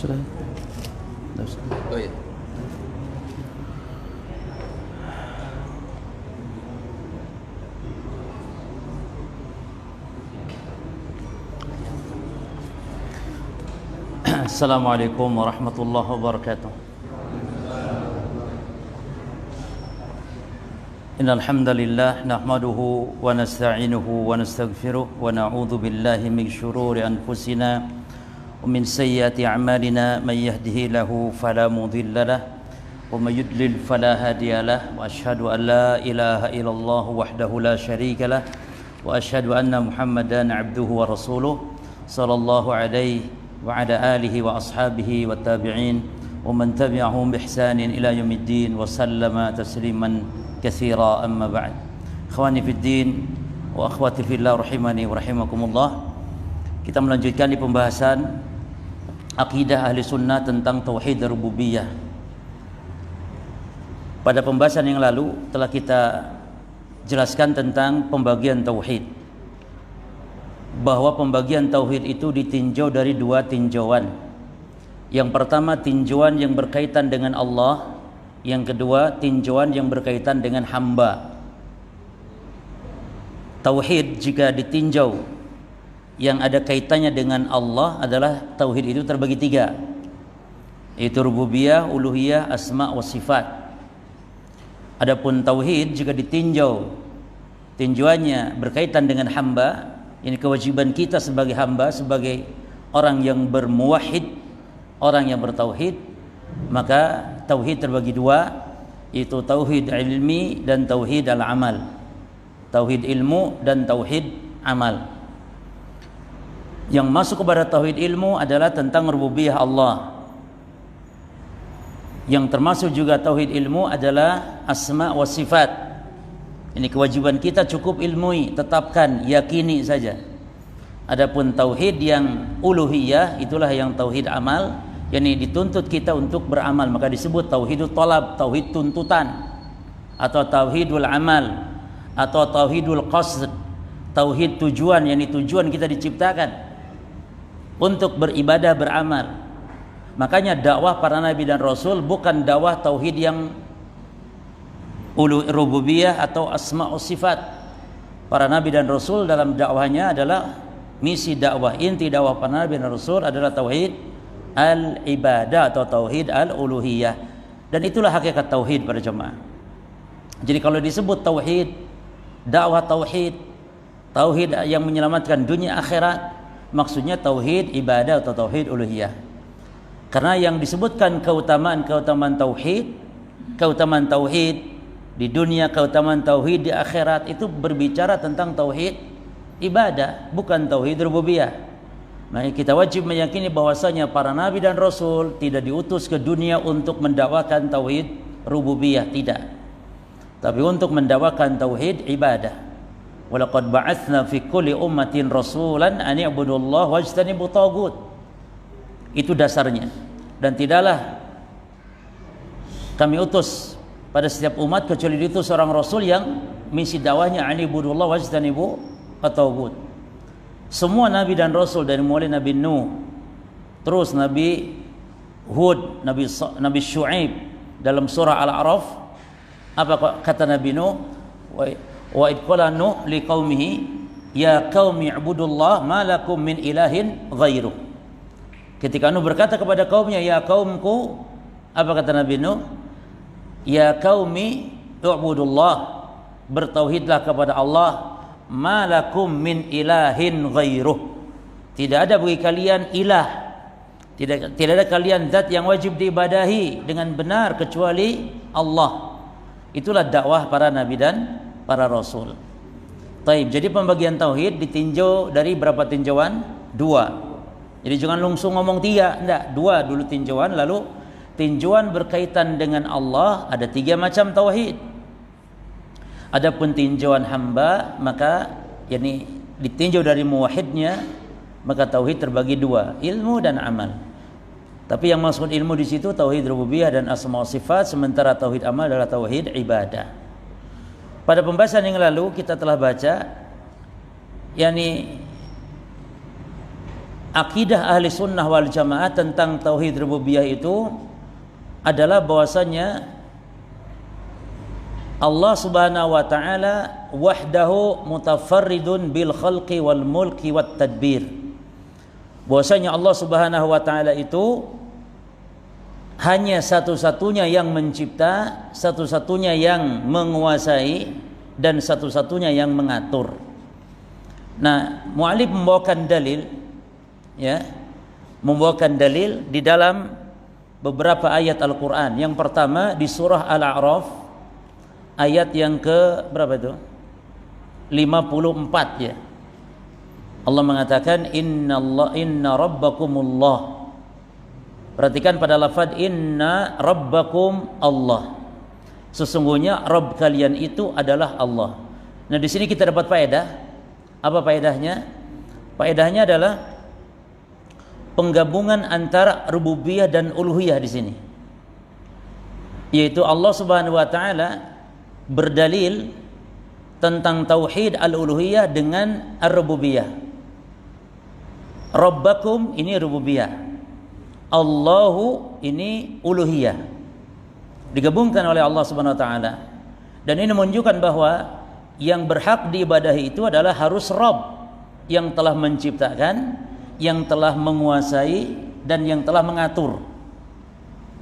Sudah. Sudah. Oh iya. Assalamualaikum warahmatullahi wabarakatuh. Innal hamdalillah nahmaduhu wa nasta'inuhu wa nastaghfiruh wa na'udzu billahi min shururi anfusina wa min sayyiati a'malina may yahdihillahu fala mudilla lahu wa may yudlil fala hadiya lahu wa asyhadu an la ilaha illallah wahdahu la syarika lahu wa asyhadu anna Muhammadan 'abduhu wa rasuluh sallallahu alaihi wa ala alihi wa ashabihi wa tabi'in wa man tabi'ahum bi ihsanin ila yaumiddin wa sallama tasliman katsira amma ba'd. Ikhwani fid din wa akhwati fillah rahimani wa rahimakumullah. Kita melanjutkan di pembahasan akidah ahli sunnah tentang tauhid rububiyah. Pada pembahasan yang lalu telah kita jelaskan tentang pembagian tauhid, bahwa pembagian tauhid itu ditinjau dari dua tinjauan. Yang pertama tinjauan yang berkaitan dengan Allah, yang kedua tinjauan yang berkaitan dengan hamba. Tauhid jika ditinjau yang ada kaitannya dengan Allah adalah tauhid itu terbagi tiga, yaitu rububiyah, uluhiyah, asma wa sifat. Adapun tauhid jika ditinjau tinjauannya berkaitan dengan hamba, ini kewajiban kita sebagai hamba, sebagai orang yang bermuwahhid, orang yang bertauhid, maka tauhid terbagi dua, yaitu tauhid ilmi dan tauhid al-amal. Tauhid ilmu dan tauhid amal. Yang masuk kepada tauhid ilmu adalah tentang rububiyah Allah. Yang termasuk juga tauhid ilmu adalah asma wa sifat. Ini kewajiban kita, cukup ilmui, tetapkan, yakini saja. Adapun tauhid yang uluhiyah itulah yang tauhid amal, yakni dituntut kita untuk beramal, maka disebut tauhidul talab, tauhid tuntutan, atau tauhidul amal, atau tauhidul qasd, tauhid tujuan, yakni tujuan kita diciptakan untuk beribadah, beramal. Makanya dakwah para nabi dan rasul bukan dakwah tauhid yang rububiyah atau asma wa sifat. Para nabi dan rasul dalam dakwahnya adalah misi dakwah, inti dakwah para nabi dan rasul adalah tauhid al-ibadah atau tauhid al-uluhiyah. Dan itulah hakikat tauhid para jemaah. Jadi kalau disebut tauhid, dakwah tauhid, tauhid yang menyelamatkan dunia akhirat, maksudnya tauhid ibadah atau tauhid uluhiyah. Karena yang disebutkan keutamaan tauhid, keutamaan tauhid di dunia, keutamaan tauhid di akhirat, itu berbicara tentang tauhid ibadah, bukan tauhid rububiyah. Maka kita wajib meyakini bahwasanya para nabi dan rasul tidak diutus ke dunia untuk mendakwakan tauhid rububiyah, tidak, tapi untuk mendakwakan tauhid ibadah. Walaqad ba'atsna fi kulli ummatin rasulan an i'budullaha wajtanibut taghut. Itu dasarnya. Dan tidaklah kami utus pada setiap umat kecuali diutus seorang rasul yang misi dakwahnya an i'budullaha wajtanibut taghut. Semua nabi dan rasul dari mulai Nabi Nuh, terus Nabi Hud, Nabi Syuaib dalam surah Al-A'raf, apa kata Nabi Nuh? Wa id qala Nuh liqaumihi ya qaumi ibudullah ma lakum min ilahin ghairuh. Ketika Nuh berkata kepada kaumnya, ya kaumku, apa kata Nabi Nuh? Ya qaumi ibudullah, bertauhidlah kepada Allah, ma lakum min ilahin ghairuh. Tidak ada bagi kalian ilah, tidak ada kalian zat yang wajib diibadahi dengan benar kecuali Allah. Itulah dakwah para nabi dan para rasul. Taib. Jadi pembagian tauhid ditinjau dari berapa tinjauan? Dua. Jadi jangan langsung ngomong tiga, enggak, dua dulu tinjauan. Lalu tinjauan berkaitan dengan Allah ada tiga macam tauhid. Adapun tinjauan hamba, maka yakni ditinjau dari muwahhidnya, maka tauhid terbagi dua, ilmu dan amal. Tapi yang maksud ilmu di situ tauhid rububiyah dan asma wa sifat, sementara tauhid amal adalah tauhid ibadah. Pada pembahasan yang lalu kita telah baca yakni akidah ahli sunnah wal jamaah tentang tauhid rububiyah itu adalah bahwasanya Allah subhanahu wa ta'ala wahdahu mutafarridun bil khalqi wal mulki wat tadbir. Bahwasanya Allah subhanahu wa ta'ala itu hanya satu-satunya yang mencipta, satu-satunya yang menguasai, dan satu-satunya yang mengatur. Nah, mu'allif membawakan dalil, ya, membawakan dalil di dalam beberapa ayat Al-Quran. Yang pertama di surah Al-A'raf ayat yang ke berapa itu? 54 ya. Allah mengatakan inna rabbakumullah. Perhatikan pada lafaz inna rabbakum Allah. Sesungguhnya Rabb kalian itu adalah Allah. Nah, di sini kita dapat faedah. Apa faedahnya? Faedahnya adalah penggabungan antara rububiyah dan uluhiyah di sini. Yaitu Allah Subhanahu wa taala berdalil tentang tauhid al-uluhiyah dengan ar-rububiyah. Rabbakum ini rububiyah. Allahu ini uluhiyah. Digabungkan oleh Allah Subhanahu wa taala. Dan ini menunjukkan bahwa yang berhak diibadahi itu adalah harus Rabb yang telah menciptakan, yang telah menguasai, dan yang telah mengatur.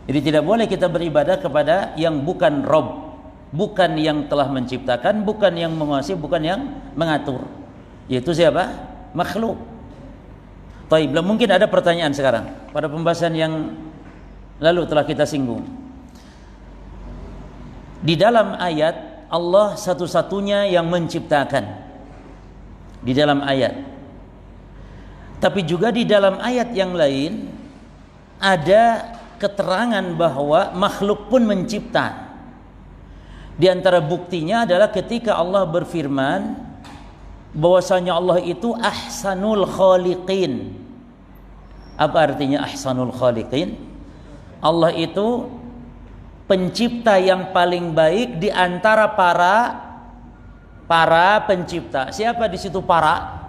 Jadi tidak boleh kita beribadah kepada yang bukan Rabb, bukan yang telah menciptakan, bukan yang menguasai, bukan yang mengatur. Yaitu siapa? Makhluk. Baik, belum mungkin ada pertanyaan sekarang pada pembahasan yang lalu telah kita singgung. Di dalam ayat Allah satu-satunya yang menciptakan. Di dalam ayat. Tapi juga di dalam ayat yang lain ada keterangan bahwa makhluk pun mencipta. Di antara buktinya adalah ketika Allah berfirman bahwasanya Allah itu ahsanul khaliqin. Apa artinya ahsanul khaliqin? Allah itu pencipta yang paling baik di antara para pencipta. Siapa di situ para?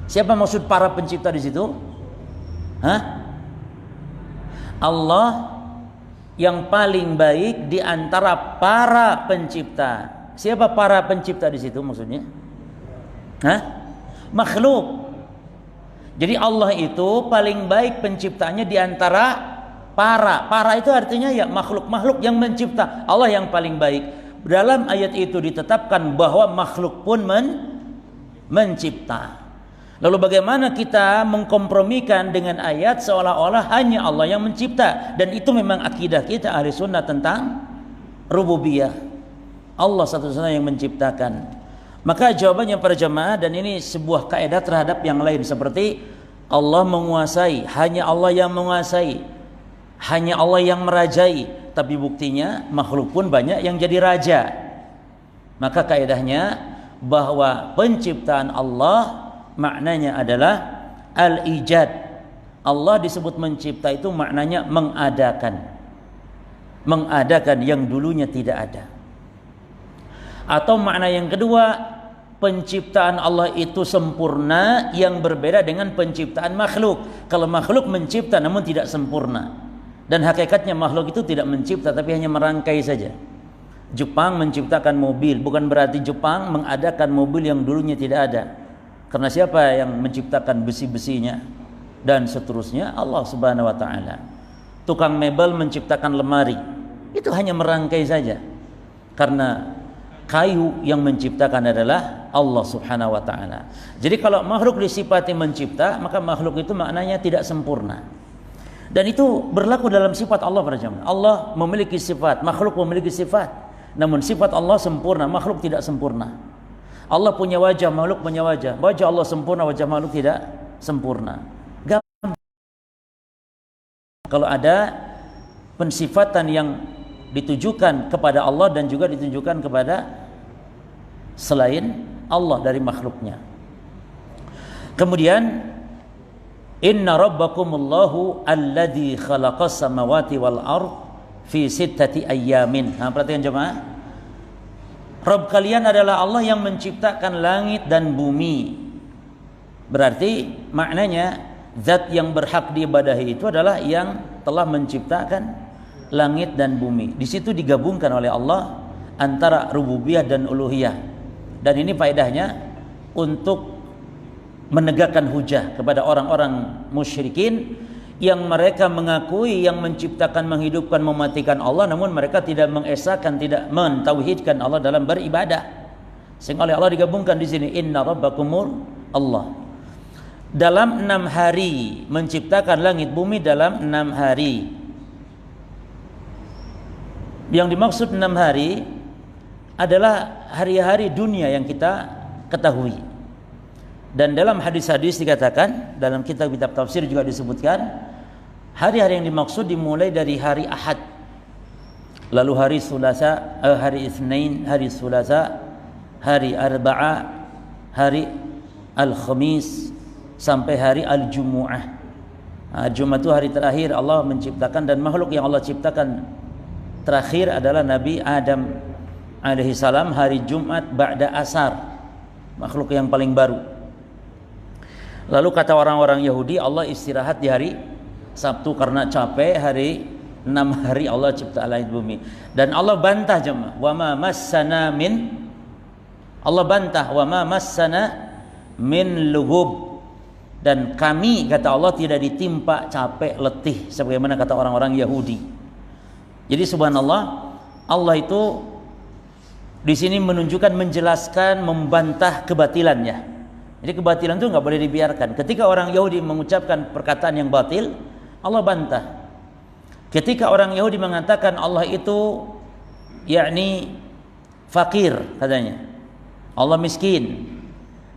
Siapa maksud para pencipta di situ? Hah? Allah yang paling baik di antara para pencipta. Siapa para pencipta di situ maksudnya? Hah? Makhluk. Jadi Allah itu paling baik penciptanya di antara para itu artinya ya makhluk-makhluk yang mencipta. Allah yang paling baik. Dalam ayat itu ditetapkan bahwa makhluk pun mencipta. Lalu bagaimana kita mengkompromikan dengan ayat seolah-olah hanya Allah yang mencipta? Dan itu memang akidah kita ahli sunnah tentang rububiyah. Allah satu-satunya yang menciptakan. Maka jawabannya para jemaah, dan ini sebuah kaidah terhadap yang lain, seperti Allah menguasai, hanya Allah yang menguasai, hanya Allah yang merajai, tapi buktinya makhluk pun banyak yang jadi raja. Maka kaidahnya bahwa penciptaan Allah maknanya adalah al-ijad. Allah disebut mencipta itu maknanya mengadakan yang dulunya tidak ada. Atau makna yang kedua, penciptaan Allah itu sempurna yang berbeda dengan penciptaan makhluk. Kalau makhluk mencipta namun tidak sempurna. Dan hakikatnya makhluk itu tidak mencipta tapi hanya merangkai saja. Jepang menciptakan mobil, bukan berarti Jepang mengadakan mobil yang dulunya tidak ada. Karena siapa yang menciptakan besi-besinya dan seterusnya? Allah Subhanahu wa taala. Tukang mebel menciptakan lemari, itu hanya merangkai saja. Karena kayu yang menciptakan adalah Allah Subhanahu wa taala. Jadi kalau makhluk disifati mencipta, maka makhluk itu maknanya tidak sempurna. Dan itu berlaku dalam sifat Allah para jemaah. Allah memiliki sifat, makhluk memiliki sifat. Namun sifat Allah sempurna, makhluk tidak sempurna. Allah punya wajah, makhluk punya wajah. Wajah Allah sempurna, wajah makhluk tidak sempurna. Kalau ada pensifatan yang ditujukan kepada Allah dan juga ditujukan kepada selain Allah dari makhluknya. Kemudian inna rabbakumullahu alladzi khalaqas samawati wal ard fi sittati ayyamin. Nah, perhatikan jemaah. Rabb kalian adalah Allah yang menciptakan langit dan bumi Berarti maknanya zat yang berhak diibadahi itu adalah yang telah menciptakan langit dan bumi. Di situ digabungkan oleh Allah antara rububiyah dan uluhiyah. Dan ini faedahnya untuk menegakkan hujah kepada orang-orang musyrikin yang mereka mengakui yang menciptakan, menghidupkan, mematikan Allah, namun mereka tidak mengesahkan, tidak mentauhidkan Allah dalam beribadah. Sehingga oleh Allah digabungkan di sini, inna rabbakumul Allah. Dalam 6 hari menciptakan langit bumi, dalam 6 hari. Yang dimaksud 6 hari adalah hari-hari dunia yang kita ketahui. Dan dalam hadis-hadis dikatakan, dalam kitab-kitab tafsir juga disebutkan, hari-hari yang dimaksud dimulai dari hari Ahad, lalu hari Sulasa, hari Itsnain, hari Sulasa, hari Arba'a, hari Al-Khamis, sampai hari Al-Jumu'ah. Jumat itu hari terakhir Allah menciptakan, dan makhluk yang Allah ciptakan terakhir adalah Nabi Adam alaihi salam, hari Jumat ba'da asar, makhluk yang paling baru. Lalu kata orang-orang Yahudi, Allah istirahat di hari Sabtu karena capek. Hari 6 hari Allah cipta langit bumi. Dan Allah bantah jemaah, wa ma massana min, Allah bantah, wa ma massana min lughub, dan kami, kata Allah, tidak ditimpa capek letih sebagaimana kata orang-orang Yahudi. Jadi subhanallah, Allah itu di sini menunjukkan, menjelaskan, membantah kebatilannya. Jadi kebatilan itu nggak boleh dibiarkan. Ketika orang Yahudi mengucapkan perkataan yang batil, Allah bantah. Ketika orang Yahudi mengatakan Allah itu yakni fakir, katanya Allah miskin.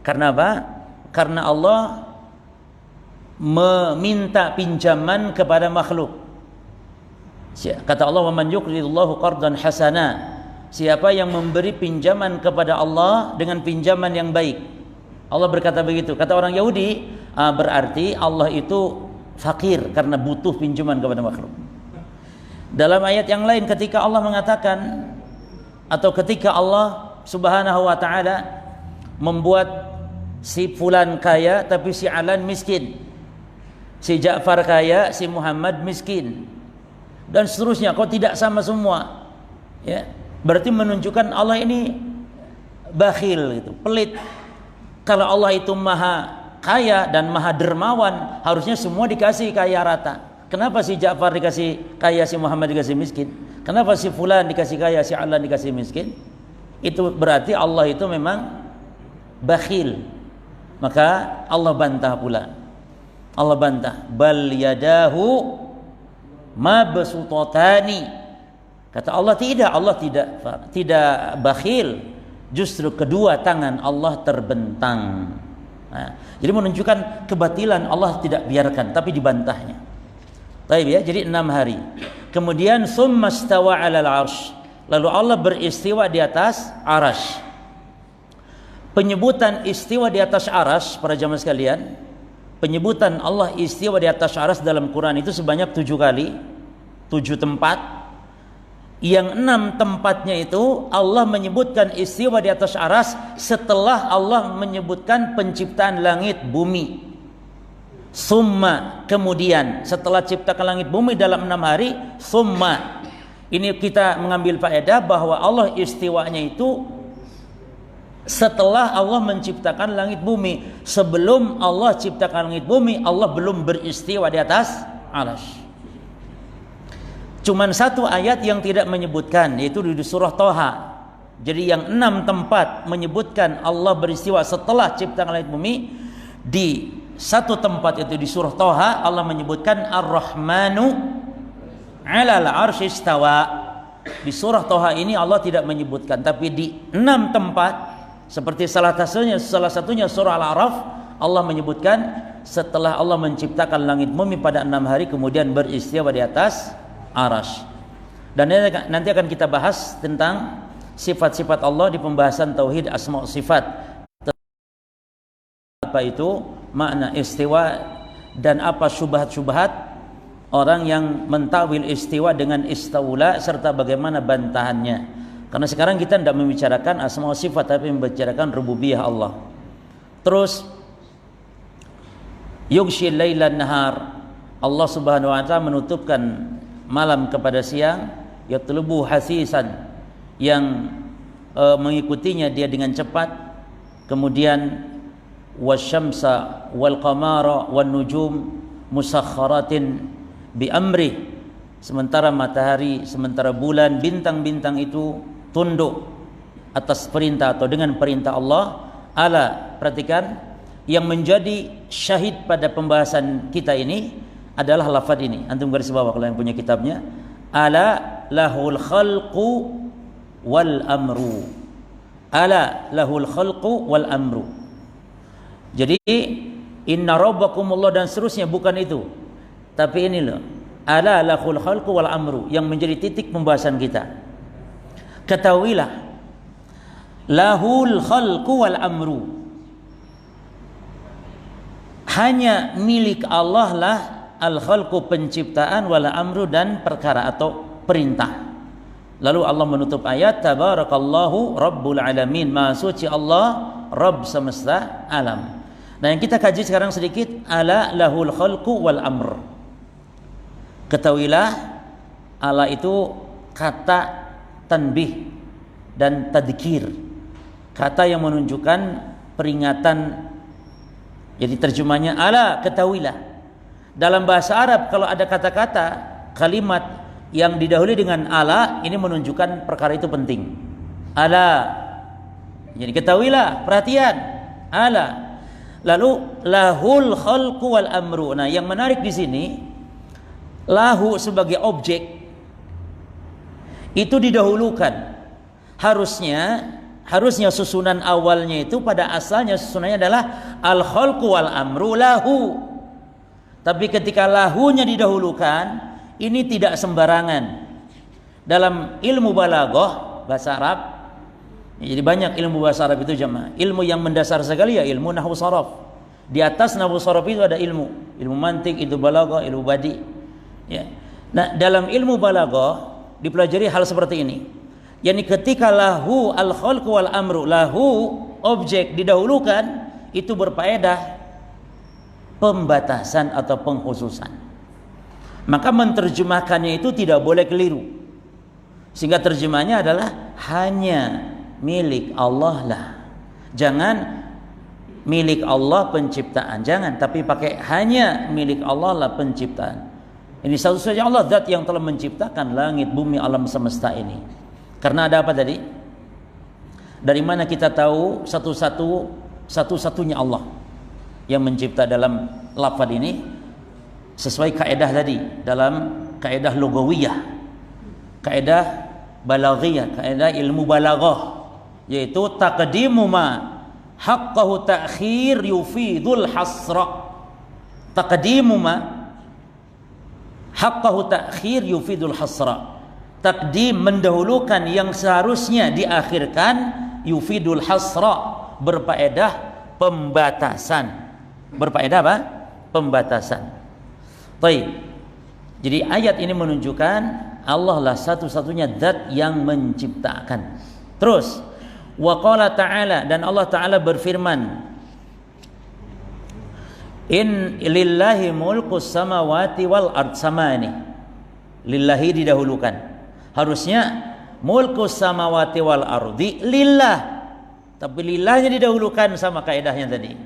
Karena apa? Karena Allah meminta pinjaman kepada makhluk. Kata Allah, "Wa man yuqridullahu qardan hasana." Siapa yang memberi pinjaman kepada Allah dengan pinjaman yang baik. Allah berkata begitu. Kata orang Yahudi, berarti Allah itu fakir karena butuh pinjaman kepada makhluk. Dalam ayat yang lain ketika Allah mengatakan, atau ketika Allah subhanahu wa ta'ala membuat si fulan kaya tapi si Alan miskin, si Ja'far kaya, si Muhammad miskin, dan seterusnya, kok tidak sama semua, ya, berarti menunjukkan Allah ini bakhil gitu, pelit. Kalau Allah itu maha kaya dan maha dermawan, harusnya semua dikasih kaya rata. Kenapa si Ja'far dikasih kaya, si Muhammad dikasih miskin? Kenapa si fulan dikasih kaya, si Alan dikasih miskin? Itu berarti Allah itu memang bakhil. Maka Allah bantah pula. Allah bantah, bal yadahu mabsutatani. Kata Allah tidak bakhil. Justru kedua tangan Allah terbentang. Nah, jadi menunjukkan kebatilan Allah tidak biarkan, tapi dibantahnya. Baik ya, jadi 6 hari. Kemudian summa stawa 'alal 'arsy. Lalu Allah beristiwa di atas arasy. Penyebutan istiwa di atas arasy, para jamaah sekalian, penyebutan Allah istiwa di atas arasy dalam Quran itu sebanyak 7 kali, 7 tempat. Yang 6 tempatnya itu Allah menyebutkan istiwa di atas aras setelah Allah menyebutkan penciptaan langit bumi. Summa, kemudian setelah ciptakan langit bumi dalam 6 hari, summa. Ini kita mengambil faedah bahwa Allah istiwanya itu setelah Allah menciptakan langit bumi. Sebelum Allah ciptakan langit bumi, Allah belum beristiwa di atas aras. Cuman satu ayat yang tidak menyebutkan, yaitu di surah Thaha. Jadi yang 6 tempat menyebutkan Allah beristiwa setelah ciptakan langit bumi. Di satu tempat itu di surah Thaha Allah menyebutkan Ar-Rahmanu 'alal 'arsy istawa. Di surah Thaha ini Allah tidak menyebutkan, tapi di 6 tempat seperti salah satunya surah Al-A'raf, Allah menyebutkan setelah Allah menciptakan langit bumi pada 6 hari kemudian beristiwa di atas arasy. Dan nanti akan kita bahas tentang sifat-sifat Allah di pembahasan tauhid asma' sifat. Apa itu makna istiwa dan apa syubhat-syubhat orang yang mentakwil istiwa dengan istaula serta bagaimana bantahannya. Karena sekarang kita tidak membicarakan asma' sifat tapi membicarakan rububiyah Allah. Terus yughshil lailan nahar. Allah Subhanahu wa taala menutupkan malam kepada siang, yatlubu hasisan, yang mengikutinya dia dengan cepat. Kemudian wasyamsa wal qamara wan nujum musakhkharatin bi amri, sementara matahari, sementara bulan, bintang-bintang itu tunduk atas perintah atau dengan perintah Allah. Ala, perhatikan, yang menjadi syahid pada pembahasan kita ini adalah lafaz ini. Antum garis bawah kalau yang punya kitabnya. Ala lahul khalqu wal amru. Ala lahul khalqu wal amru. Jadi inna rabbakumullah dan seterusnya, bukan itu. Tapi ini loh, ala lahul khalqu wal amru, yang menjadi titik pembahasan kita. Ketahuilah, lahul khalqu wal amru, hanya milik Allah lah al-khalqu, penciptaan, wal amru, dan perkara atau perintah. Lalu Allah menutup ayat, tabarakallahu rabbul alamin, maha suci Allah Rabb semesta alam. Nah, yang kita kaji sekarang sedikit, ala lahul khalqu wal amr. Ketahuilah, ala itu kata tanbih dan tadkir, kata yang menunjukkan peringatan. Jadi terjemahnya, ala, ketahuilah. Dalam bahasa Arab kalau ada kata-kata, kalimat yang didahului dengan ala, ini menunjukkan perkara itu penting. Ala, jadi ketahuilah, perhatian, ala. Lalu lahul khalqu wal amru. Nah, yang menarik di sini, lahu sebagai objek itu didahulukan. Harusnya susunan awalnya itu pada asalnya susunannya adalah al khalqu wal amru lahu. Tapi ketika lahunya didahulukan, ini tidak sembarangan. Dalam ilmu balaghah bahasa Arab, jadi banyak ilmu bahasa Arab itu jemaah. Ilmu yang mendasar sekali ya ilmu nahwu sharaf. Di atas nahwu sharaf itu ada ilmu mantik, itu balaghah, ilmu badi. Ya. Nah, dalam ilmu balaghah dipelajari hal seperti ini. Yani ketika lahu al-khalqu wal amru, lahu objek didahulukan, itu berfaedah pembatasan atau pengkhususan. Maka menerjemahkannya itu tidak boleh keliru. Sehingga terjemahnya adalah hanya milik Allah lah. Jangan milik Allah penciptaan, jangan, tapi pakai hanya milik Allah lah penciptaan. Ini satu saja Allah, zat yang telah menciptakan langit, bumi, alam semesta ini. Karena ada apa tadi? Dari mana kita tahu satu-satunya Allah yang mencipta dalam lafaz ini? Sesuai kaidah tadi, dalam kaidah lugawiyah, kaidah balaghiyah, kaidah ilmu balaghah, yaitu taqdimu ma haqqahu ta'khir yufidul hasra. Taqdimu ma haqqahu ta'khir yufidul hasra. Takdim, mendahulukan yang seharusnya diakhirkan, yufidul hasra, berfaedah pembatasan. Berfaedah apa? Pembatasan. Baik. Jadi ayat ini menunjukkan Allah lah satu-satunya zat yang menciptakan. Terus wa qala ta'ala, dan Allah Ta'ala berfirman, in lillahi mulkus samawati wal ard. Sama ini lillahi didahulukan. Harusnya mulkus samawati wal ardi lillah, tapi lillahnya didahulukan sama kaidahnya tadi.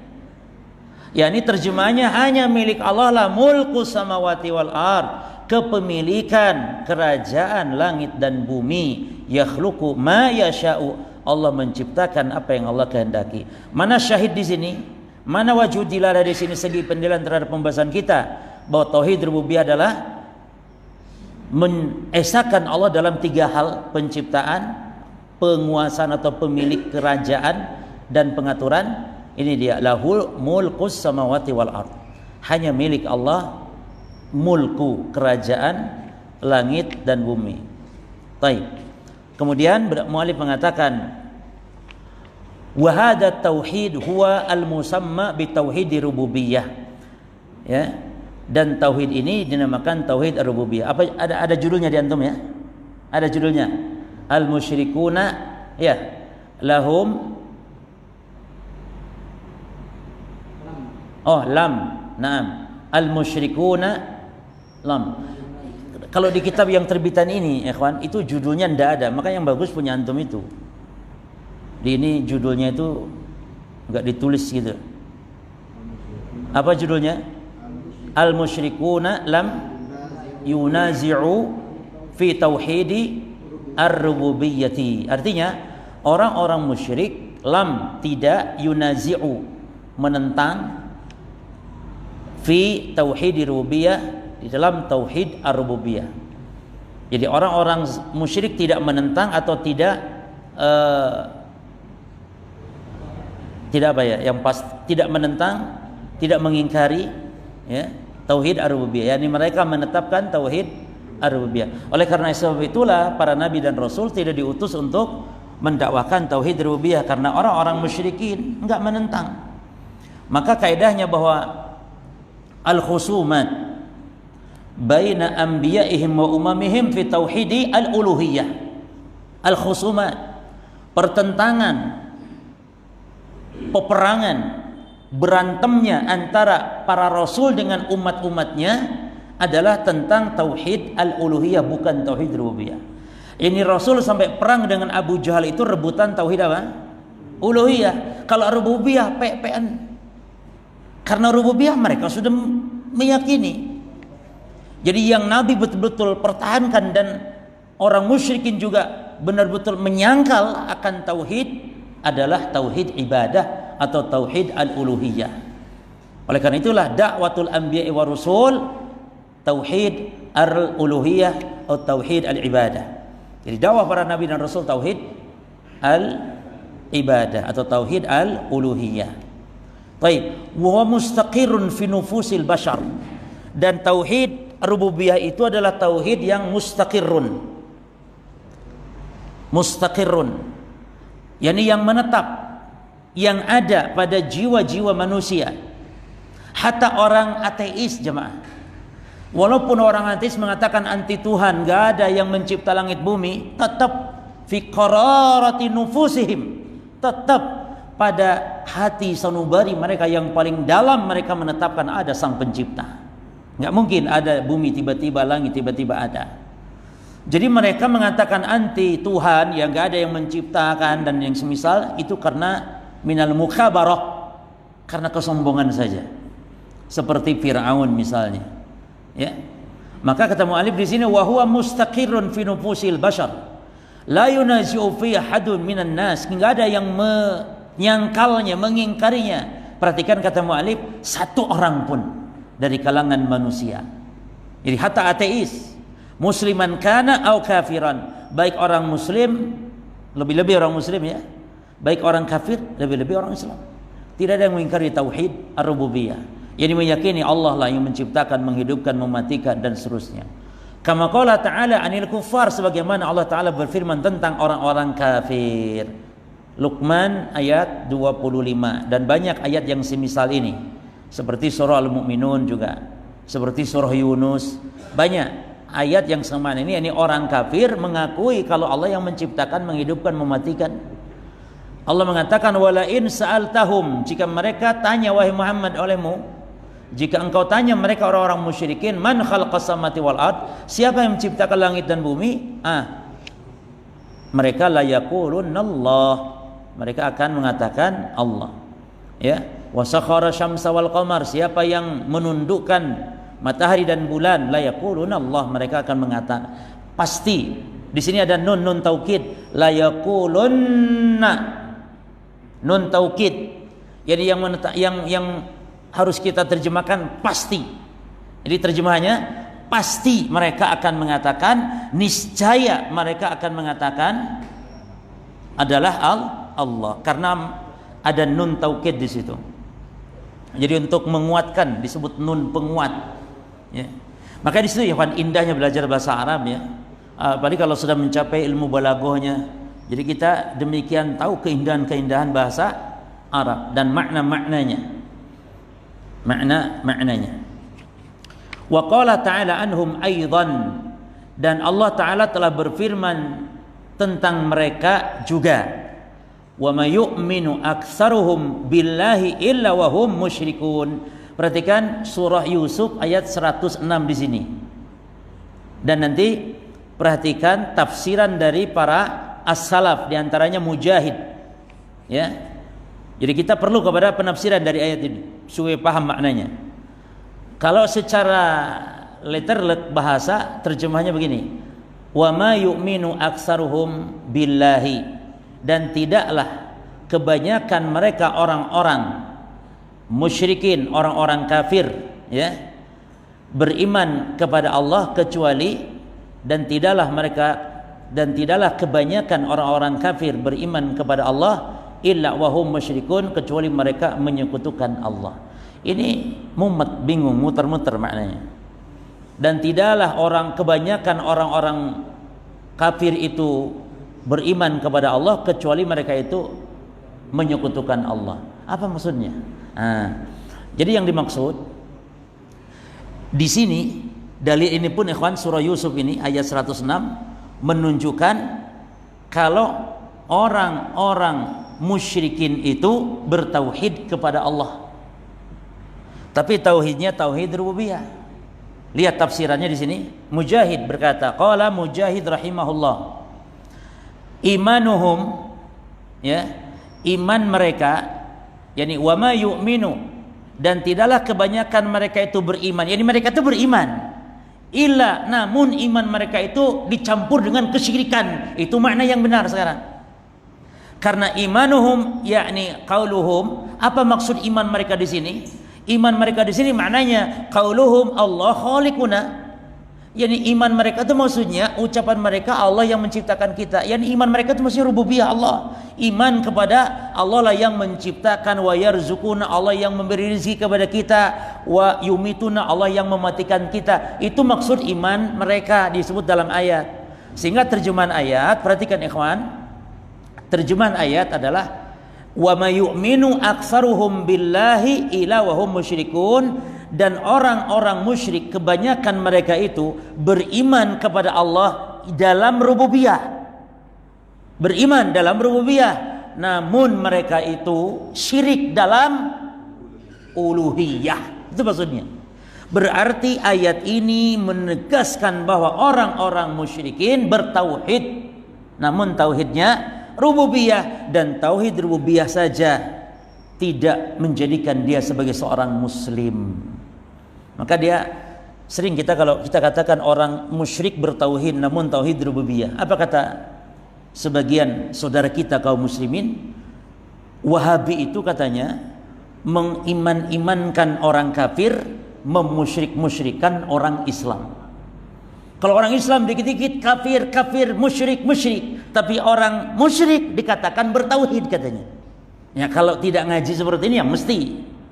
Ya, ini terjemahnya hanya milik Allah lah mulkus samawati wal ard, kepemilikan kerajaan langit dan bumi. Yakhluqu ma yasha'u, Allah menciptakan apa yang Allah kehendaki. Mana syahid di sini? Mana wajud dilalah di sini segi penilaian terhadap pembahasan kita bahwa tauhid rububiyah adalah mengesahkan Allah dalam tiga hal: penciptaan, penguasaan atau pemilik kerajaan, dan pengaturan. Ini dia, lahul mulkus samawati wal ard, hanya milik Allah mulku, kerajaan langit dan bumi. Baik. Kemudian muallif mengatakan wa hadha tauhid huwa al-musamma bi tauhid rububiyah. Ya. Dan tauhid ini dinamakan tauhid ar-rububiyah. Apa ada judulnya di antum ya? Ada judulnya. Al-musyrikuna ya lahum lam Naam. Al-musyrikuna lam. Kalau di kitab yang terbitan ini, ikhwan, itu judulnya ndak ada. Maka yang bagus punya antum itu. Di ini judulnya itu enggak ditulis gitu. Apa judulnya? Al-musyrikuna lam yunazi'u fi tauhidi ar-rububiyyati. Artinya, orang-orang musyrik lam tidak yunazi'u menentang fi tauhid rububiyah, di dalam tauhid ar-rububiyah. Jadi orang-orang musyrik tidak menentang atau tidak tidak menentang, tidak mengingkari ya tauhid ar-rububiyah. Yani mereka menetapkan tauhid ar-rububiyah. Oleh karena sebab itulah para nabi dan rasul tidak diutus untuk mendakwahkan tauhid rububiyah, karena orang-orang musyrikin enggak menentang. Maka kaidahnya bahwa al-khusumat baina anbiya'ihim wa umamihim fi tauhidi al-uluhiyah. Al-khusumat, pertentangan, peperangan, berantemnya antara para rasul dengan umat-umatnya adalah tentang tauhid al-uluhiyah, bukan tauhid rububiyah. Ini rasul sampai perang dengan Abu Jahal itu rebutan tauhid apa? Uluhiyah. Kalau rububiyah pe-pean. Karena rububiyah mereka sudah meyakini. Jadi yang Nabi betul-betul pertahankan dan orang musyrikin juga benar-betul menyangkal akan tauhid adalah tauhid ibadah atau tauhid al-uluhiyah. Oleh karena itulah dakwatul anbiya'i wa rusul tauhid al-uluhiyah atau tauhid al-ibadah. Jadi dakwah para nabi dan rasul tauhid al-ibadah atau tauhid al-uluhiyah. Baik, wa mustaqirrun fi nufusil bashar. Dan tauhid rububiyah itu adalah tauhid yang mustaqirrun. Mustaqirrun. Yani yang menetap, yang ada pada jiwa-jiwa manusia. Hatta orang ateis, jemaah. Walaupun orang ateis mengatakan anti Tuhan, enggak ada yang mencipta langit bumi, tetap fi qararati nufusihim, tetap pada hati sanubari mereka yang paling dalam mereka menetapkan ada sang pencipta. Enggak mungkin ada bumi tiba-tiba, langit tiba-tiba ada. Jadi mereka mengatakan anti Tuhan, yang enggak ada yang menciptakan dan yang semisal itu karena minal mukhabarah, karena kesombongan saja. Seperti Firaun misalnya. Ya. Maka kata mu'allif di sini wa huwa mustaqirrun fi nufusil bashar. La yunazi'u fi ahadun minan nas. Enggak ada yang menyangkalnya, mengingkarinya. Perhatikan kata mu'allif, satu orang pun dari kalangan manusia. Jadi hatta ateis, musliman kana au kafiran, baik orang muslim, lebih-lebih orang muslim ya, baik orang kafir, lebih-lebih orang Islam, tidak ada yang mengingkari tauhid ar-rububiyah, yang meyakini Allah lah yang menciptakan, menghidupkan, mematikan dan seterusnya. Kama qala ta'ala anil kuffar, sebagaimana Allah Ta'ala berfirman tentang orang-orang kafir. Luqman ayat 25 dan banyak ayat yang semisal ini, seperti surah Al-Mu'minun juga, seperti surah Yunus. Banyak ayat yang sama ini orang kafir mengakui kalau Allah yang menciptakan, menghidupkan, mematikan. Allah mengatakan wala in sa'altahum, jika mereka tanya wahai Muhammad olehmu, jika engkau tanya mereka orang-orang musyrikin, man khalaqas samawati wal ard, siapa yang menciptakan langit dan bumi? Mereka la yaqulunallah, mereka akan mengatakan Allah. Ya, wa sakhara syamsa wal qamar, siapa yang menundukkan matahari dan bulan? La yaqulunallah, mereka akan mengatakan pasti. Di sini ada nun taukid, la yaqulunna, nun taukid. Jadi yang harus kita terjemahkan pasti. Jadi terjemahannya pasti mereka akan mengatakan, niscaya mereka akan mengatakan adalah Allah, karena ada nun taukid di situ. Jadi untuk menguatkan disebut nun penguat. Ya. Maka di situ ya kan indahnya belajar bahasa Arab ya. Apalagi kalau sudah mencapai ilmu balaghahnya. Jadi kita demikian tahu keindahan-keindahan bahasa Arab dan makna-maknanya. Makna-maknanya. Wa qala ta'ala anhum aidan, dan Allah Ta'ala telah berfirman tentang mereka juga, wa may yu'minu aktsaruhum billahi illa wa hum musyrikun, Perhatikan surah Yusuf ayat 106 di sini. Dan nanti perhatikan tafsiran dari para as-salaf, di antaranya Mujahid. Ya. Jadi kita perlu kepada penafsiran dari ayat ini supaya paham maknanya. Kalau secara letterlet bahasa terjemahnya begini. Wa ma yu'minu aktsaruhum billahi, dan tidaklah kebanyakan mereka orang-orang musyrikin, orang-orang kafir, ya, beriman kepada Allah kecuali, dan tidaklah kebanyakan orang-orang kafir beriman kepada Allah illa wahum musyrikun, kecuali mereka menyekutukan Allah. Ini mumet, bingung, muter-muter maknanya. Dan tidaklah kebanyakan orang-orang kafir itu beriman kepada Allah kecuali mereka itu menyekutukan Allah. Apa maksudnya? Jadi yang dimaksud di sini, dalil ini pun ikhwan, surah Yusuf ini ayat 106 menunjukkan kalau orang-orang musyrikin itu bertauhid kepada Allah, tapi tauhidnya tauhid rububiyah. Lihat tafsirannya di sini. Mujahid berkata, qala Mujahid rahimahullah, imanuhum, ya, iman mereka, yani wa ma yu'minu, dan tidaklah kebanyakan mereka itu beriman, yani mereka itu beriman, illa, namun iman mereka itu dicampur dengan kesyirikan. Itu makna yang benar sekarang. Karena imanuhum yakni qauluhum, apa maksud iman mereka di sini? Iman mereka di sini maknanya qauluhum Allah khaliquna. Yani iman mereka itu maksudnya ucapan mereka Allah yang menciptakan kita. Yani iman mereka itu maksudnya rububiyah Allah. Iman kepada Allah lah yang menciptakan, wa yarzuquna, Allah yang memberi rezeki kepada kita, wa yumituna, Allah yang mematikan kita. Itu maksud iman mereka disebut dalam ayat. Sehingga terjemahan ayat, perhatikan ikhwan, terjemahan ayat adalah wa may yu'minu aktsaruhum billahi ila wa hum musyrikun, dan orang-orang musyrik kebanyakan mereka itu beriman kepada Allah dalam rububiyah, beriman dalam rububiyah, namun mereka itu syirik dalam uluhiyah. Itu maksudnya. Berarti ayat ini menegaskan bahwa orang-orang musyrikin bertauhid, namun tauhidnya rububiyah, dan tauhid rububiyah saja tidak menjadikan dia sebagai seorang muslim. Maka dia sering kalau kita katakan orang musyrik bertauhid namun tauhid rububiyah, apa kata sebagian saudara kita kaum muslimin? Wahabi itu katanya mengiman-imankan orang kafir, memusyrik-musyrikan orang Islam. Kalau orang Islam dikit-dikit kafir, kafir, musyrik, musyrik, tapi orang musyrik dikatakan bertauhid katanya. Ya, kalau tidak ngaji seperti ini ya mesti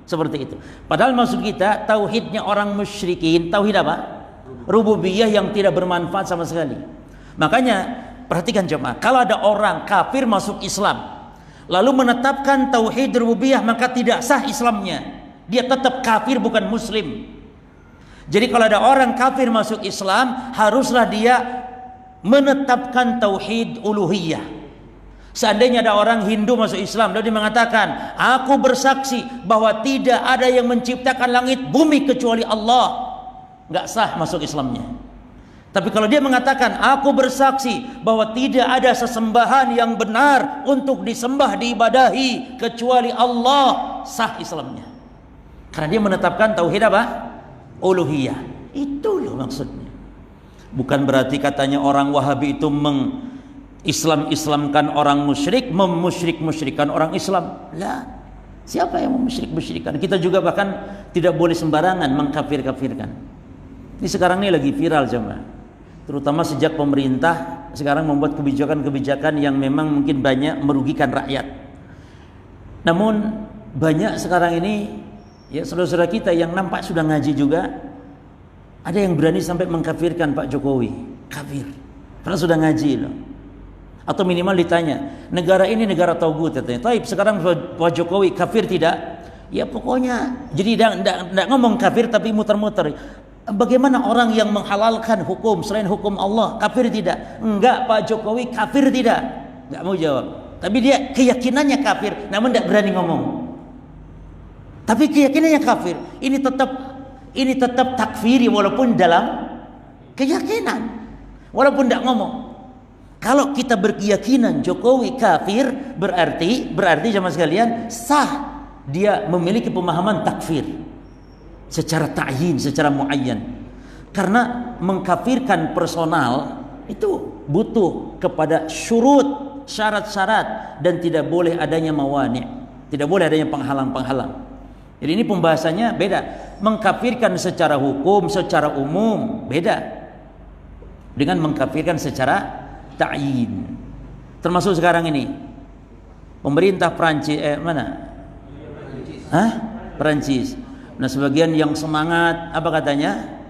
seperti itu. Padahal maksud kita tauhidnya orang musyrikin, tauhid apa? Rububiyah yang tidak bermanfaat sama sekali. Makanya perhatikan jemaah, kalau ada orang kafir masuk Islam lalu menetapkan tauhid rububiyah, maka tidak sah Islamnya. Dia tetap kafir, bukan muslim. Jadi kalau ada orang kafir masuk Islam, haruslah dia menetapkan tauhid uluhiyah. Seandainya ada orang Hindu masuk Islam dan dia mengatakan, aku bersaksi bahwa tidak ada yang menciptakan langit bumi kecuali Allah, nggak sah masuk Islamnya. Tapi kalau dia mengatakan, aku bersaksi bahwa tidak ada sesembahan yang benar untuk disembah, diibadahi kecuali Allah, sah Islamnya. Karena dia menetapkan tauhid apa? Uluhiyah. Itu loh maksudnya. Bukan berarti katanya orang Wahabi itu Islamkan orang musyrik, memusyrik-musyrikan orang Islam. Lah, siapa yang memusyrik-musyrikan? Kita juga bahkan tidak boleh sembarangan mengkafir-kafirkan. Ini sekarang ini lagi viral jemaah. Terutama sejak pemerintah sekarang membuat kebijakan-kebijakan yang memang mungkin banyak merugikan rakyat. Namun banyak sekarang ini ya saudara-saudara kita yang nampak sudah ngaji juga, ada yang berani sampai mengkafirkan Pak Jokowi, kafir. Padahal sudah ngaji loh. Atau minimal ditanya, negara ini negara tauhid katanya. Taib sekarang Pak Jokowi kafir tidak? Ya pokoknya jadi tidak ngomong kafir tapi muter-muter. Bagaimana orang yang menghalalkan hukum selain hukum Allah kafir tidak? Enggak, Pak Jokowi kafir tidak? Enggak mau jawab. Tapi dia keyakinannya kafir, namun tidak berani ngomong. Tapi keyakinannya kafir. Ini tetap takfiri walaupun dalam keyakinan. Walaupun tidak ngomong. Kalau kita berkeyakinan Jokowi kafir, berarti jamaah sekalian sah dia memiliki pemahaman takfir secara ta'yin, secara muayyan. Karena mengkafirkan personal itu butuh kepada syurut, syarat-syarat, dan tidak boleh adanya mawani', tidak boleh adanya penghalang-penghalang. Jadi ini pembahasannya beda. Mengkafirkan secara hukum, secara umum beda dengan mengkafirkan secara ta'yin. Termasuk sekarang ini pemerintah Prancis Prancis. Nah, sebagian yang semangat apa katanya?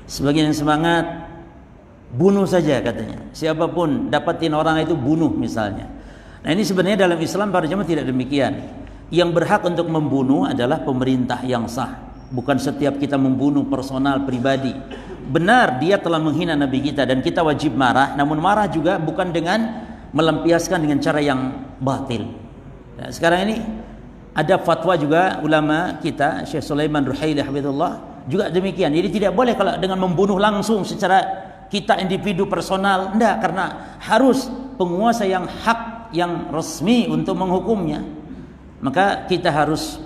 Sebagian yang semangat bunuh saja katanya. Siapapun dapatin orang itu bunuh misalnya. Nah, ini sebenarnya dalam Islam para jemaah tidak demikian. Yang berhak untuk membunuh adalah pemerintah yang sah, bukan setiap kita membunuh personal pribadi. Benar dia telah menghina Nabi kita dan kita wajib marah, namun marah juga bukan dengan melampiaskan dengan cara yang batil. Nah, sekarang ini ada fatwa juga ulama kita, Syekh Sulaiman Ruhaili hafizahullah, juga demikian. Jadi tidak boleh kalau dengan membunuh langsung secara kita individu personal, enggak, karena harus penguasa yang hak, yang resmi untuk menghukumnya. Maka kita harus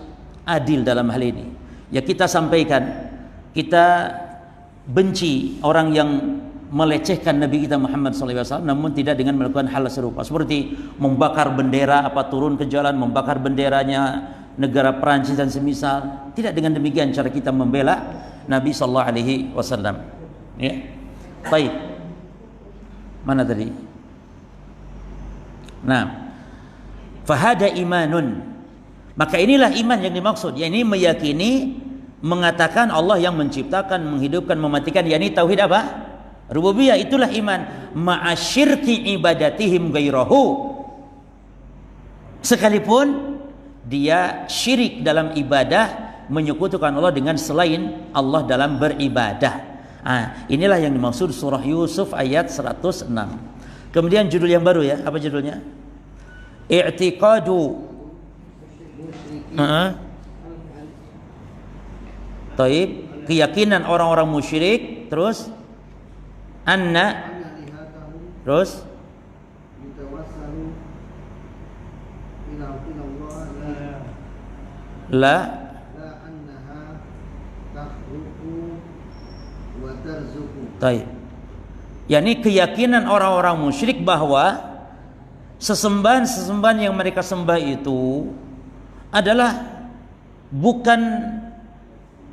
adil dalam hal ini. Ya, kita sampaikan, kita benci orang yang melecehkan Nabi kita Muhammad SAW, namun tidak dengan melakukan hal serupa seperti membakar bendera, turun ke jalan membakar benderanya negara Perancis dan semisal. Tidak dengan demikian cara kita membela Nabi SAW. Ya, baik. Mana tadi? Nah, fahada imanun. Maka inilah iman yang dimaksud, yakni meyakini, mengatakan Allah yang menciptakan, menghidupkan, mematikan, yakni tauhid apa? Rububiyah. Itulah iman. Ma'asyirki ibadatihim gairahu. Sekalipun dia syirik dalam ibadah, menyekutukan Allah dengan selain Allah dalam beribadah. Inilah yang dimaksud surah Yusuf ayat 106. Kemudian judul yang baru ya, apa judulnya? I'tiqadu Taib, keyakinan orang-orang musyrik. Terus terus la Taib. yakni keyakinan orang-orang musyrik bahwa sesembahan-sesembahan yang mereka sembah itu adalah bukan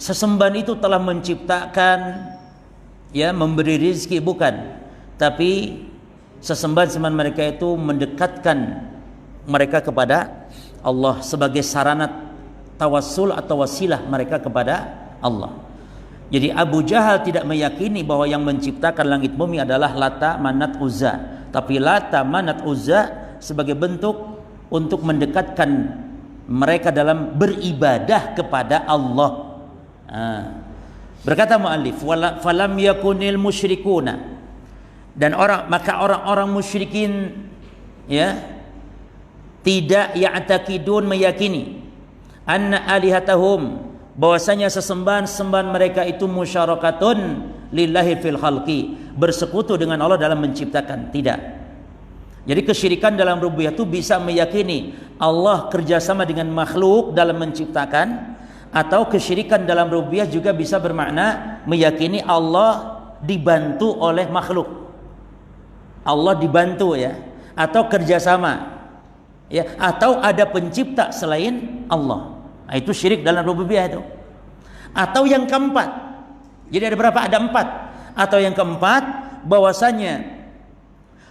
sesembahan itu telah menciptakan, ya, memberi rezeki, bukan, tapi sesembahan-sesembahan mereka itu mendekatkan mereka kepada Allah sebagai sarana tawassul atau wasilah mereka kepada Allah. Jadi Abu Jahal tidak meyakini bahwa yang menciptakan langit bumi adalah Lata, Manat, Uzza, tapi Lata, Manat, Uzza sebagai bentuk untuk mendekatkan mereka dalam beribadah kepada Allah. Berkata muallif, falam yakunil musyrikuna, dan maka orang-orang musyrikin, ya, tidak ya'taqidun, meyakini, anna alihatahum, bahwasanya sesembahan-sembahan mereka itu musyarakatun lillahi fil khalqi, bersekutu dengan Allah dalam menciptakan. Tidak. Jadi kesyirikan dalam rububiyah itu bisa meyakini Allah kerjasama dengan makhluk dalam menciptakan, atau kesyirikan dalam rububiyah juga bisa bermakna meyakini Allah dibantu oleh makhluk. Allah dibantu, ya, atau kerjasama, ya, atau ada pencipta selain Allah. Nah, itu syirik dalam rububiyah itu. Atau yang keempat, jadi ada berapa? Ada 4. Atau yang keempat, bahwasanya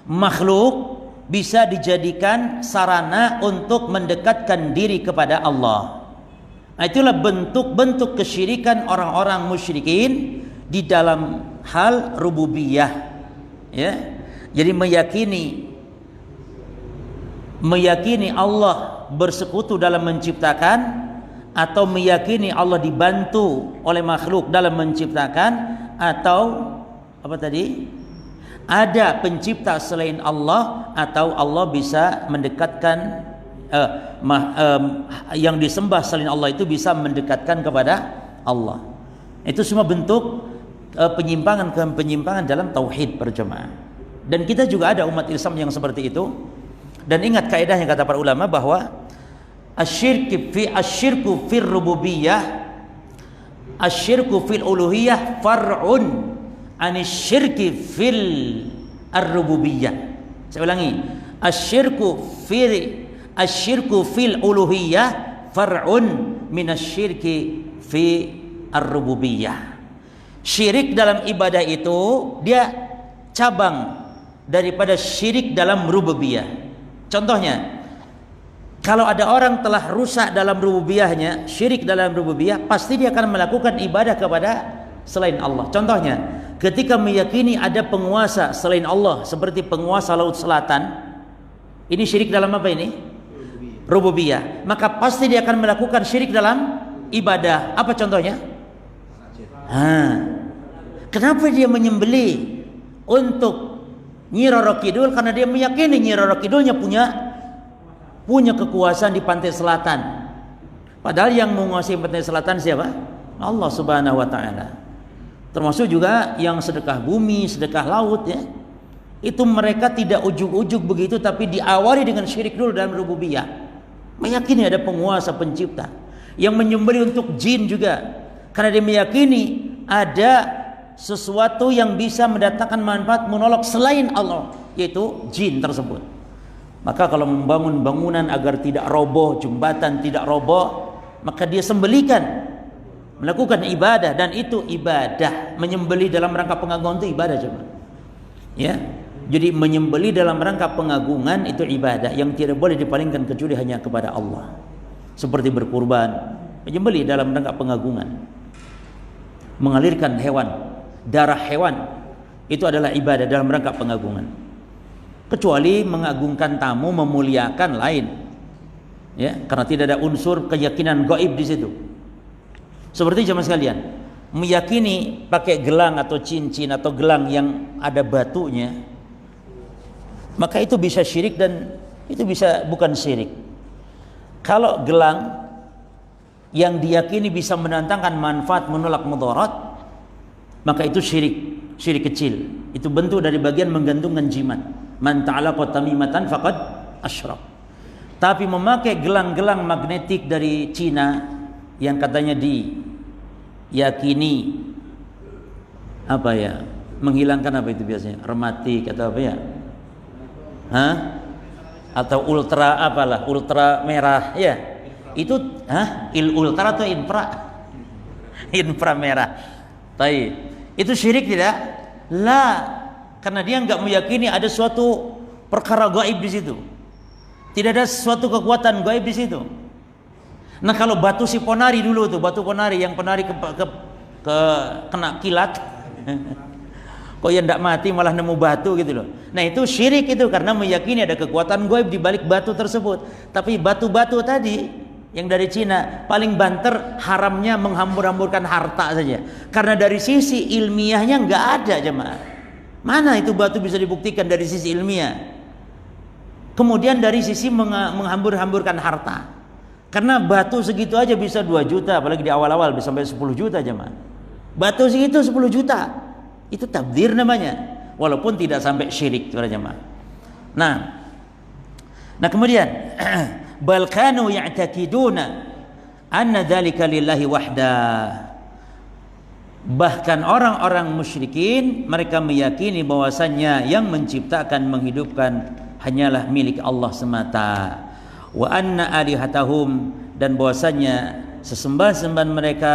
makhluk bisa dijadikan sarana untuk mendekatkan diri kepada Allah. Nah, itulah bentuk-bentuk kesyirikan orang-orang musyrikin di dalam hal rububiyah, ya. Jadi meyakini Allah bersekutu dalam menciptakan, atau meyakini Allah dibantu oleh makhluk dalam menciptakan, atau apa tadi? Ada pencipta selain Allah, atau Allah bisa mendekatkan, yang disembah selain Allah itu bisa mendekatkan kepada Allah. Itu semua bentuk penyimpangan dalam tauhid berjamaah. Dan kita juga ada umat Islam yang seperti itu. Dan ingat kaidahnya kata para ulama bahwa asyirku fil rububiyah, asyirku fil uluhiyah far'un anisyirki fil ar-rububiyah. Saya ulangi, asyirku fil uluhiyah far'un minasyirki fi ar-rububiyah. Syirik dalam ibadah itu dia cabang daripada syirik dalam rububiyah. Contohnya, kalau ada orang telah rusak dalam rububiyahnya, syirik dalam rububiyah, pasti dia akan melakukan ibadah kepada selain Allah. Contohnya, ketika meyakini ada penguasa selain Allah seperti penguasa Laut Selatan, ini syirik dalam apa ini? Rububiyah. Maka pasti dia akan melakukan syirik dalam ibadah. Apa contohnya? Kenapa dia menyembelih untuk Nyi Roro Kidul? Karena dia meyakini Nyi Roro Kidulnya punya kekuasaan di pantai selatan. Padahal yang menguasai pantai selatan siapa? Allah Subhanahu wa taala. Termasuk juga yang sedekah bumi, sedekah laut ya. Itu mereka tidak ujug-ujug begitu, tapi diawali dengan syirik dulu dalam rububiyah. Meyakini ada penguasa, pencipta. Yang menyembelih untuk jin juga, karena dia meyakini ada sesuatu yang bisa mendatangkan manfaat menolong selain Allah, yaitu jin tersebut. Maka kalau membangun bangunan agar tidak roboh, jembatan tidak roboh, maka dia sembelikan, melakukan ibadah, dan itu ibadah. Menyembelih dalam rangka pengagungan itu ibadah coba. Ya. Jadi menyembelih dalam rangka pengagungan itu ibadah yang tidak boleh dipalingkan kecuali hanya kepada Allah. Seperti berkurban, menyembelih dalam rangka pengagungan. Mengalirkan hewan, darah hewan, itu adalah ibadah dalam rangka pengagungan. Kecuali mengagungkan tamu, memuliakan lain. Ya, karena tidak ada unsur keyakinan gaib di situ. Seperti jemaah sekalian, meyakini pakai gelang atau cincin atau gelang yang ada batunya, maka itu bisa syirik dan itu bisa bukan syirik. Kalau gelang yang diyakini bisa mendatangkan manfaat, menolak mudarat, maka itu syirik kecil. Itu bentuk dari bagian menggantungkan jimat. Man ta'alaqa tamimatan faqad asyrak. Tapi memakai gelang-gelang magnetik dari Cina yang katanya diyakini apa ya, menghilangkan apa itu biasanya, rematik atau apa ya, atau ultra apalah, ultra merah ya, itu ultra atau infra merah. Tapi itu syirik tidak? Karena dia nggak meyakini ada suatu perkara gaib di situ. Tidak ada suatu kekuatan gaib di situ. Nah, kalau batu si ponari dulu tuh, batu ponari yang ponari kena kilat, kok ya ndak mati malah nemu batu gitu loh. Nah, itu syirik itu karena meyakini ada kekuatan gaib di balik batu tersebut. Tapi batu-batu tadi yang dari Cina paling banter haramnya menghambur-hamburkan harta saja. Karena dari sisi ilmiahnya nggak ada jemaah. Mana itu batu bisa dibuktikan dari sisi ilmiah? Kemudian dari sisi menghambur-hamburkan harta. Karena batu segitu aja bisa 2 juta, apalagi di awal-awal bisa sampai 10 juta jemaah. Batu segitu 10 juta. Itu tabdir namanya. Walaupun tidak sampai syirik para jemaah. Nah kemudian bal kanu ya'taqiduna anna dzalika lillahi wahdah. Bahkan orang-orang musyrikin mereka meyakini bahwasannya yang menciptakan, menghidupkan hanyalah milik Allah semata. Wa anna alihatahum, dan bahwasannya sesembahan-sembahan mereka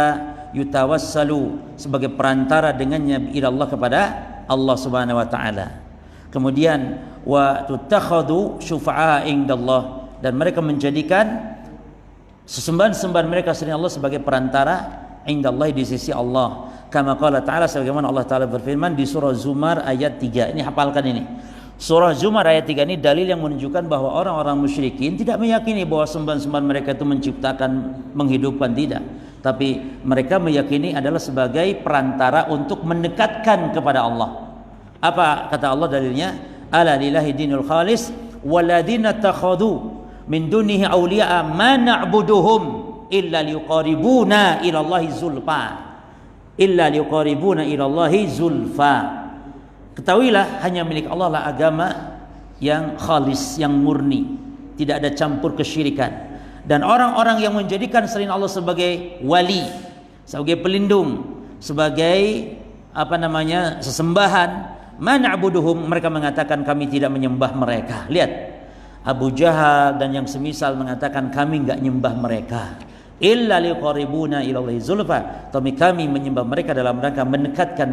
yutawassalu sebagai perantara dengannya ila Allah kepada Allah Subhanahu wa taala. Kemudian wa tutakhadhu syufa'a indallah, dan mereka menjadikan sesembahan-sembahan mereka selain Allah sebagai perantara indallah, di sisi Allah. Kama qala ta'ala, sebagaimana Allah taala berfirman di surah Zumar ayat 3. Ini hafalkan ini. Surah Zumar ayat 3 ini dalil yang menunjukkan bahwa orang-orang musyrikin tidak meyakini bahwa sembahan-sembahan mereka itu menciptakan, menghidupkan, tidak. Tapi mereka meyakini adalah sebagai perantara untuk mendekatkan kepada Allah. Apa kata Allah dalilnya? Ala lillahi dinul khalis waladina takhadu min dunihi awliya ma na'buduhum illa liqaribuna ila Allahi zulfa. Illa liqaribuna ila Allahi zulfa. Ketahuilah hanya milik Allah lah agama yang khalis, yang murni, tidak ada campur kesyirikan. Dan orang-orang yang menjadikan selain Allah sebagai wali, sebagai pelindung, sebagai sesembahan, mana'buduhum, mereka mengatakan kami tidak menyembah mereka. Lihat, Abu Jahal dan yang semisal mengatakan kami enggak nyembah mereka. Illa liqaribuna ilallahi zulfa, tapi kami menyembah mereka dalam rangka mendekatkan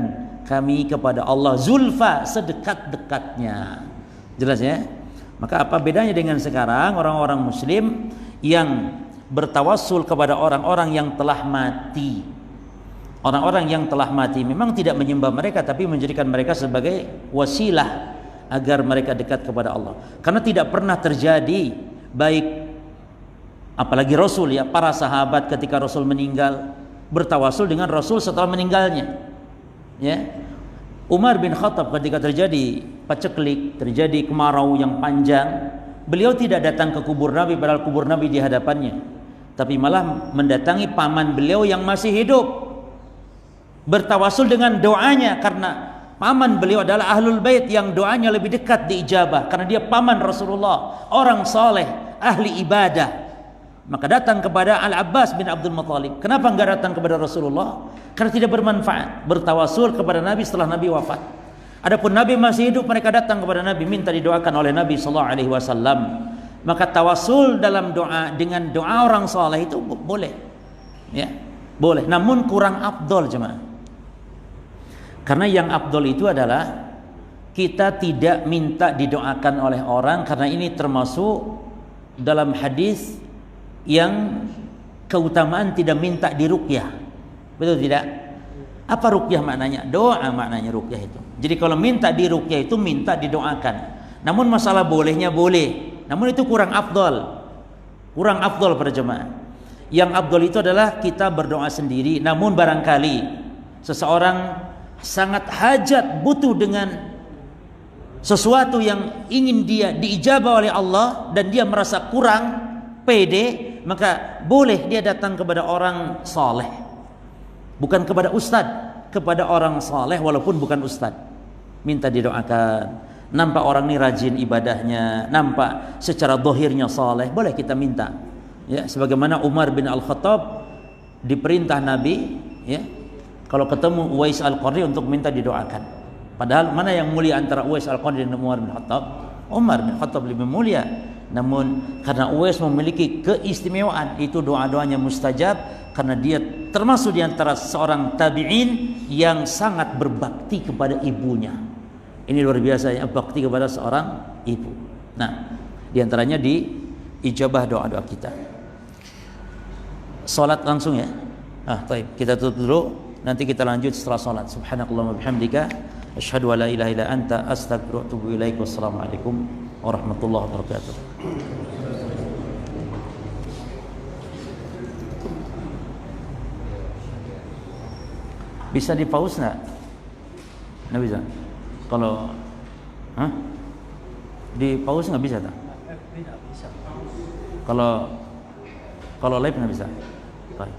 kami kepada Allah, zulfa, sedekat-dekatnya. Jelas ya? Maka apa bedanya dengan sekarang orang-orang muslim yang bertawassul kepada orang-orang yang telah mati. Orang-orang yang telah mati memang tidak menyembah mereka, tapi menjadikan mereka sebagai wasilah agar mereka dekat kepada Allah. Karena tidak pernah terjadi, baik apalagi Rasul ya, para sahabat ketika Rasul meninggal bertawassul dengan Rasul setelah meninggalnya. Ya. Umar bin Khattab ketika terjadi paceklik, terjadi kemarau yang panjang, beliau tidak datang ke kubur Nabi padahal kubur Nabi di hadapannya, tapi malah mendatangi paman beliau yang masih hidup, bertawasul dengan doanya, karena paman beliau adalah ahlul bait yang doanya lebih dekat diijabah, karena dia paman Rasulullah, orang saleh, ahli ibadah. Maka datang kepada Al-Abbas bin Abdul Muttalib. Kenapa enggak datang kepada Rasulullah? Karena tidak bermanfaat bertawasul kepada Nabi setelah Nabi wafat. Adapun Nabi masih hidup, mereka datang kepada Nabi minta didoakan oleh Nabi sallallahu alaihi wasallam. Maka tawasul dalam doa dengan doa orang saleh itu boleh. Ya, boleh. Namun kurang afdol jemaah. Karena yang afdol itu adalah kita tidak minta didoakan oleh orang, karena ini termasuk dalam hadis yang keutamaan tidak minta diruqyah. Betul tidak? Apa ruqyah maknanya? Doa maknanya ruqyah itu. Jadi kalau minta diruqyah itu minta didoakan. Namun masalah bolehnya boleh. Namun itu kurang afdol. Kurang afdol para jemaah. Yang afdol itu adalah kita berdoa sendiri. Namun barangkali seseorang sangat hajat, butuh dengan sesuatu yang ingin dia diijabah oleh Allah dan dia merasa kurang pede, maka boleh dia datang kepada orang saleh, bukan kepada ustadz, kepada orang saleh walaupun bukan ustadz, minta didoakan. Nampak orang ini rajin ibadahnya, nampak secara zahirnya saleh, boleh kita minta. Ya, sebagaimana Umar bin Al-Khattab diperintah Nabi, ya, kalau ketemu Uwais Al-Qarni untuk minta didoakan. Padahal mana yang mulia antara Uwais Al-Qarni dan Umar bin Khattab? Umar bin Khattab lebih mulia. Namun karena Uwais memiliki keistimewaan, itu doa-doanya mustajab karena dia termasuk di antara seorang tabi'in yang sangat berbakti kepada ibunya. Ini luar biasa ya, bakti kepada seorang ibu. Nah, di antaranya di ijabah doa-doa kita. Salat langsung ya. Baik, kita tutup dulu, nanti kita lanjut setelah salat. Subhanakallahumma bihamdika asyhadu an la ilaha illa anta astaghfiruka wa atubu ilaik. Wassalamualaikum warahmatullahi wabarakatuh. Bisa di pause nggak? Nggak bisa. Kalau di pause nggak bisa tak? Kalau live nggak bisa. Baik.